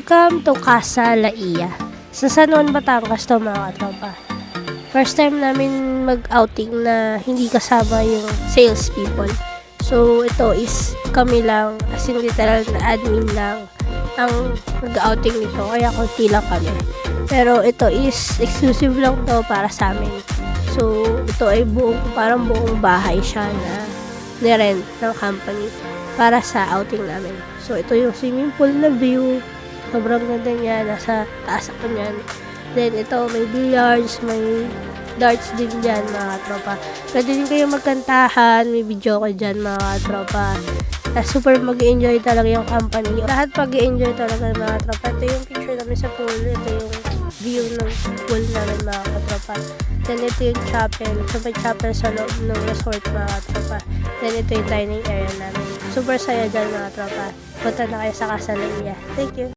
Welcome to Casa Laia. Sa San Juan, Batangas to mga katropa. First time namin mag-outing na hindi kasama yung sales people. So ito is kami lang, as in literal na admin lang ang mag-outing nito. Kaya konti lang kami. Pero ito is exclusive lang to para sa amin. So ito ay parang buong bahay siya na nirent ng company para sa outing namin. So ito yung swimming pool na view. Sobrang ganda niya, nasa taas ako niyan. Then ito may billiards, may darts din dyan mga tropa. Pwede din kayo magkantahan, may video ko dyan mga tropa. Super mag-enjoy talaga yung company. Lahat mag-enjoy talaga mga tropa. Ito yung picture namin sa pool. Ito yung view ng pool namin mga tropa. Then ito yung chapel. So may chapel sa loob ng resort mga tropa. Then ito yung dining area namin. Super saya dyan mga tropa. Punta na kayo sa Casa Laia. Thank you.